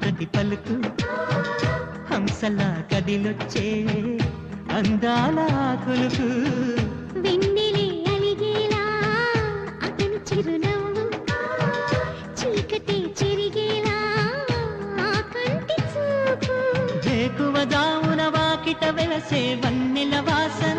ప్రతి పలుకు హంసలా కదిలొచ్చే అందాల కొలుకు వెన్నెలే అలిగేలా అతని చిరునవ్వు చీకటి చెరిగేలా ఆ కంటి చూపు వేకువ జామున వాకిట వెలసే వన్నెల వాసన